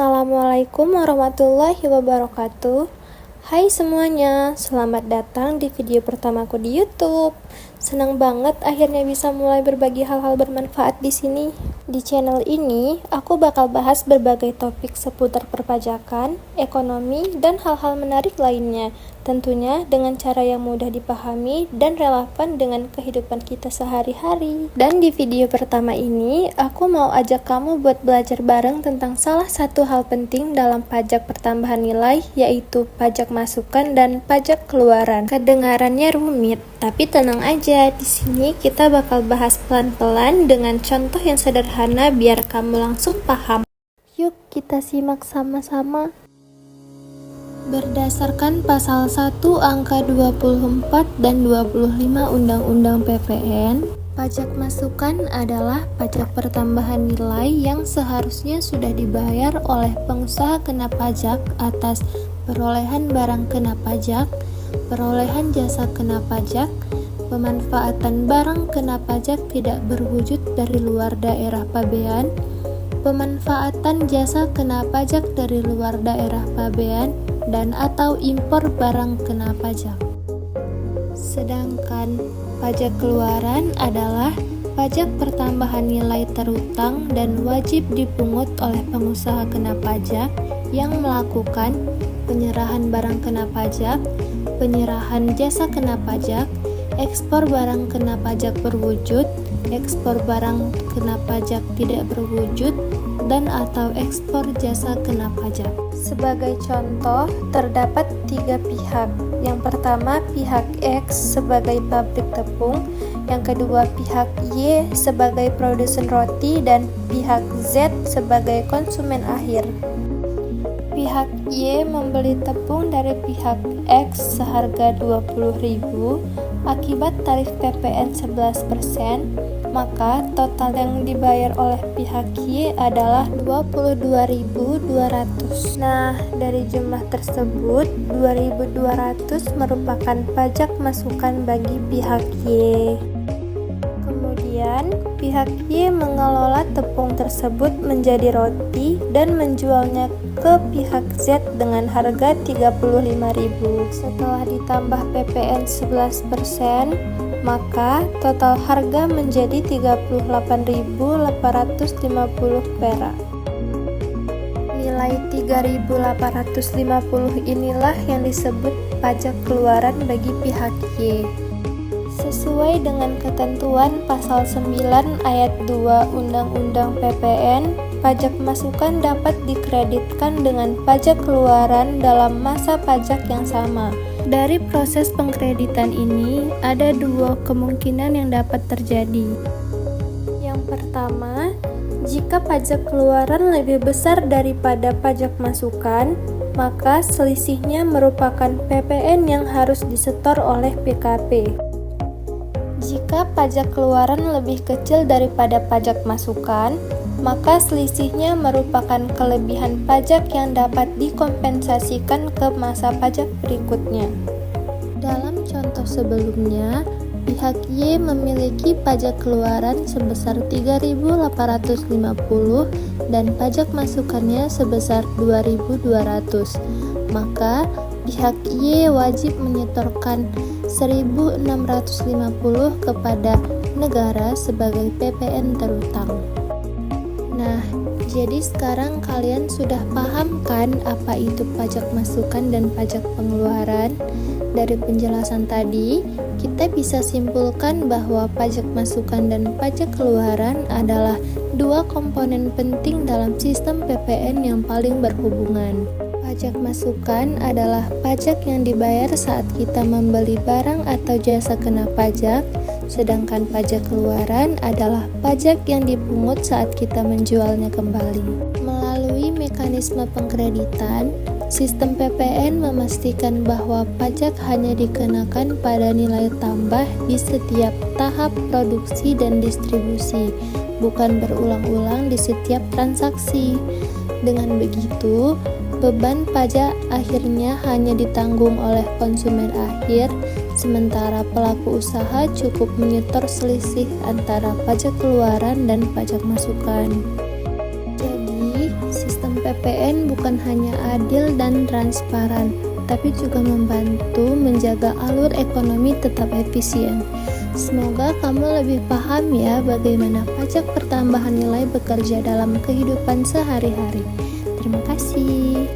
Assalamualaikum warahmatullahi wabarakatuh. Hai semuanya, selamat datang di video pertamaku di YouTube. Senang banget akhirnya bisa mulai berbagi hal-hal bermanfaat di sini. Di channel ini, aku bakal bahas berbagai topik seputar perpajakan, ekonomi, dan hal-hal menarik lainnya. Tentunya dengan cara yang mudah dipahami dan relevan dengan kehidupan kita sehari-hari. Dan di video pertama ini, aku mau ajak kamu buat belajar bareng tentang salah satu hal penting dalam pajak pertambahan nilai, yaitu pajak masukan dan pajak keluaran. Kedengarannya rumit, tapi tenang aja, di sini kita bakal bahas pelan-pelan dengan contoh yang sederhana biar kamu langsung paham. Yuk kita simak sama-sama. Berdasarkan pasal 1 angka 24 dan 25 Undang-Undang PPN, pajak masukan adalah pajak pertambahan nilai yang seharusnya sudah dibayar oleh pengusaha kena pajak atas perolehan barang kena pajak, perolehan jasa kena pajak, pemanfaatan barang kena pajak tidak berwujud dari luar daerah pabean, pemanfaatan jasa kena pajak dari luar daerah pabean, dan atau impor barang kena pajak. Sedangkan pajak keluaran adalah pajak pertambahan nilai terutang dan wajib dipungut oleh pengusaha kena pajak yang melakukan penyerahan barang kena pajak, penyerahan jasa kena pajak, ekspor barang kena pajak berwujud, ekspor barang kena pajak tidak berwujud, dan atau ekspor jasa kena pajak. Sebagai contoh, terdapat 3 pihak. Yang pertama, pihak X sebagai pabrik tepung, yang kedua pihak Y sebagai produsen roti, dan pihak Z sebagai konsumen akhir. Pihak Y membeli tepung dari pihak X seharga 20.000 akibat tarif PPN 11%, maka total yang dibayar oleh pihak Y adalah 22.200. Nah, dari jumlah tersebut, 2.200 merupakan pajak masukan bagi pihak Y. Kemudian, pihak Y mengelola tepung tersebut menjadi roti dan menjualnya ke pihak Z dengan harga 35.000. Setelah ditambah PPN 11%, maka total harga menjadi 38.850 perak. Nilai 3.850 inilah yang disebut pajak keluaran bagi pihak Y. Sesuai dengan ketentuan pasal 9 ayat 2 Undang-Undang PPN, pajak masukan dapat dikreditkan dengan pajak keluaran dalam masa pajak yang sama. Dari proses pengkreditan ini, ada 2 kemungkinan yang dapat terjadi. Yang pertama, jika pajak keluaran lebih besar daripada pajak masukan, maka selisihnya merupakan PPN yang harus disetor oleh PKP. Jika pajak keluaran lebih kecil daripada pajak masukan, maka selisihnya merupakan kelebihan pajak yang dapat dikompensasikan ke masa pajak berikutnya. Dalam contoh sebelumnya, pihak Y memiliki pajak keluaran sebesar 3.850 dan pajak masukannya sebesar 2.200. Maka pihak Y wajib menyetorkan 1.650 kepada negara sebagai PPN terutang. Nah, jadi sekarang kalian sudah paham kan apa itu pajak masukan dan pajak pengeluaran? Dari penjelasan tadi, kita bisa simpulkan bahwa pajak masukan dan pajak keluaran adalah 2 komponen penting dalam sistem PPN yang paling berhubungan. Pajak masukan adalah pajak yang dibayar saat kita membeli barang atau jasa kena pajak, sedangkan pajak keluaran adalah pajak yang dipungut saat kita menjualnya kembali. Melalui mekanisme pengkreditan, sistem PPN memastikan bahwa pajak hanya dikenakan pada nilai tambah di setiap tahap produksi dan distribusi, bukan berulang-ulang di setiap transaksi. Dengan begitu, beban pajak akhirnya hanya ditanggung oleh konsumen akhir, sementara pelaku usaha cukup menyetor selisih antara pajak keluaran dan pajak masukan. Jadi, sistem PPN bukan hanya adil dan transparan, tapi juga membantu menjaga alur ekonomi tetap efisien. Semoga kamu lebih paham ya bagaimana pajak pertambahan nilai bekerja dalam kehidupan sehari-hari. Terima kasih.